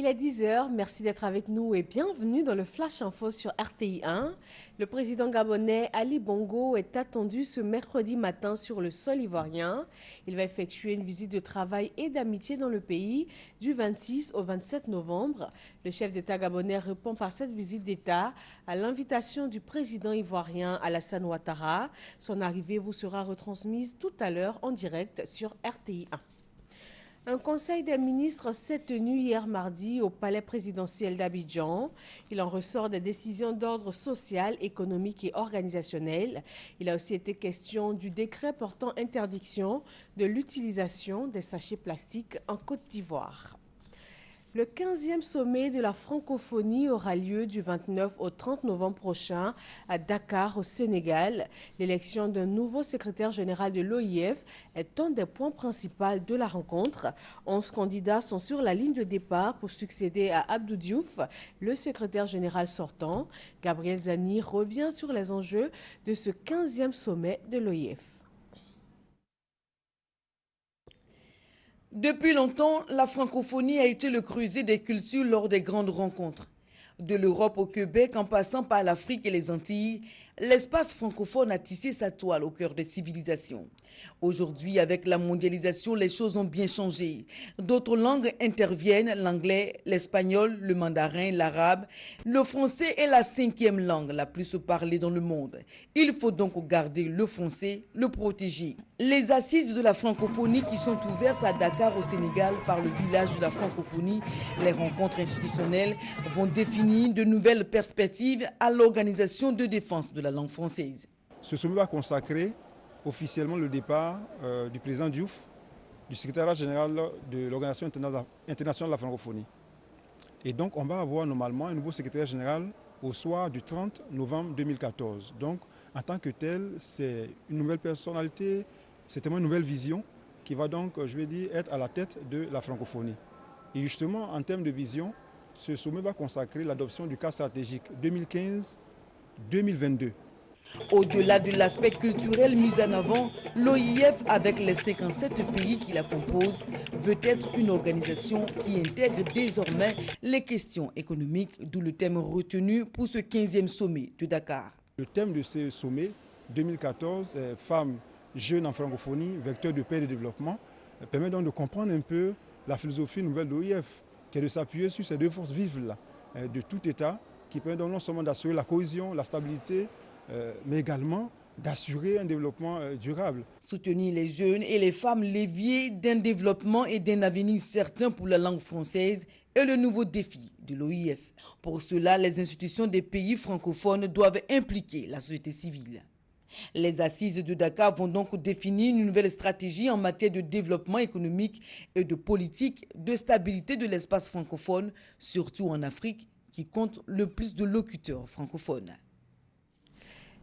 Il est 10 heures, merci d'être avec nous et bienvenue dans le Flash Info sur RTI 1. Le président gabonais Ali Bongo est attendu ce mercredi matin sur le sol ivoirien. Il va effectuer une visite de travail et d'amitié dans le pays du 26 au 27 novembre. Le chef d'État gabonais répond par cette visite d'État à l'invitation du président ivoirien Alassane Ouattara. Son arrivée vous sera retransmise tout à l'heure en direct sur RTI 1. Un conseil des ministres s'est tenu hier mardi au palais présidentiel d'Abidjan. Il en ressort des décisions d'ordre social, économique et organisationnel. Il a aussi été question du décret portant interdiction de l'utilisation des sachets plastiques en Côte d'Ivoire. Le 15e sommet de la francophonie aura lieu du 29 au 30 novembre prochain à Dakar, au Sénégal. L'élection d'un nouveau secrétaire général de l'OIF est un des points principaux de la rencontre. 11 candidats sont sur la ligne de départ pour succéder à Abdou Diouf, le secrétaire général sortant. Gabriel Zani revient sur les enjeux de ce 15e sommet de l'OIF. Depuis longtemps, la francophonie a été le creuset des cultures lors des grandes rencontres. De l'Europe au Québec, en passant par l'Afrique et les Antilles, l'espace francophone a tissé sa toile au cœur des civilisations. Aujourd'hui, avec la mondialisation, les choses ont bien changé. D'autres langues interviennent, l'anglais, l'espagnol, le mandarin, l'arabe. Le français est la 5e langue la plus parlée dans le monde. Il faut donc garder le français, le protéger. Les assises de la francophonie qui sont ouvertes à Dakar au Sénégal par le village de la francophonie, les rencontres institutionnelles vont définir de nouvelles perspectives à l'organisation de défense de la langue française. Ce sommet va consacrer officiellement le départ du président Diouf, du secrétariat général de l'Organisation internationale de la francophonie. Et donc on va avoir normalement un nouveau secrétaire général au soir du 30 novembre 2014. Donc en tant que tel, c'est une nouvelle personnalité, c'est une nouvelle vision qui va donc, je vais dire, être à la tête de la francophonie. Et justement, en termes de vision, ce sommet va consacrer l'adoption du cadre stratégique 2015-2022. Au-delà de l'aspect culturel mis en avant, l'OIF, avec les 57 pays qui la composent, veut être une organisation qui intègre désormais les questions économiques, d'où le thème retenu pour ce 15e sommet de Dakar. Le thème de ce sommet 2014 est Femmes, jeunes en francophonie, vecteurs de paix et de développement, permet donc de comprendre un peu la philosophie nouvelle de l'OIF, qui est de s'appuyer sur ces deux forces vives-là, de tout État, qui permet donc non seulement d'assurer la cohésion, la stabilité, mais également d'assurer un développement durable. Soutenir les jeunes et les femmes leviers d'un développement et d'un avenir certain pour la langue française est le nouveau défi de l'OIF. Pour cela, les institutions des pays francophones doivent impliquer la société civile. Les assises de Dakar vont donc définir une nouvelle stratégie en matière de développement économique et de politique de stabilité de l'espace francophone, surtout en Afrique, qui compte le plus de locuteurs francophones.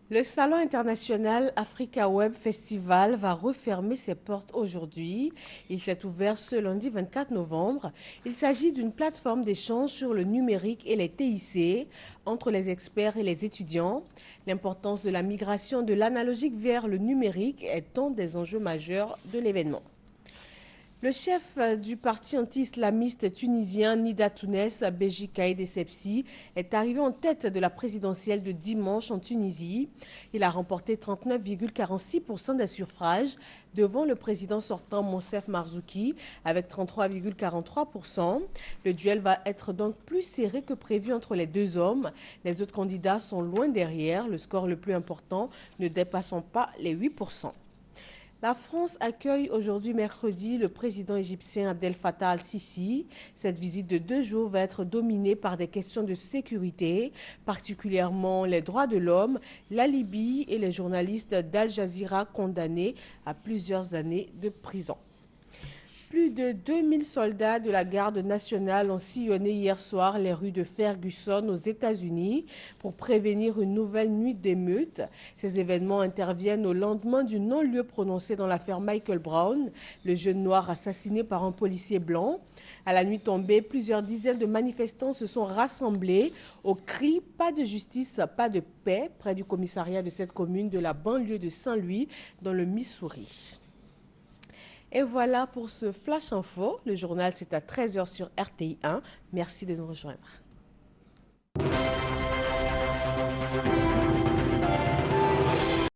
Le Salon international Africa Web Festival va refermer ses portes aujourd'hui. Il s'est ouvert ce lundi 24 novembre. Il s'agit d'une plateforme d'échange sur le numérique et les TIC entre les experts et les étudiants. L'importance de la migration de l'analogique vers le numérique est un des enjeux majeurs de l'événement. Le chef du parti anti-islamiste tunisien Nida Tounes, Béji Caïd Essebsi, est arrivé en tête de la présidentielle de dimanche en Tunisie. Il a remporté 39,46% des suffrages devant le président sortant Monsef Marzouki avec 33,43%. Le duel va être donc plus serré que prévu entre les deux hommes. Les autres candidats sont loin derrière, le score le plus important ne dépassant pas les 8%. La France accueille aujourd'hui mercredi le président égyptien Abdel Fattah al-Sisi. Cette visite de 2 jours va être dominée par des questions de sécurité, particulièrement les droits de l'homme, la Libye et les journalistes d'Al Jazeera condamnés à plusieurs années de prison. Plus de 2000 soldats de la garde nationale ont sillonné hier soir les rues de Ferguson aux États-Unis pour prévenir une nouvelle nuit d'émeutes. Ces événements interviennent au lendemain du non-lieu prononcé dans l'affaire Michael Brown, le jeune noir assassiné par un policier blanc. À la nuit tombée, plusieurs dizaines de manifestants se sont rassemblés au cri « Pas de justice, pas de paix » près du commissariat de cette commune de la banlieue de Saint-Louis dans le Missouri. Et voilà pour ce Flash Info. Le journal, c'est à 13 h sur RTI 1. Merci de nous rejoindre.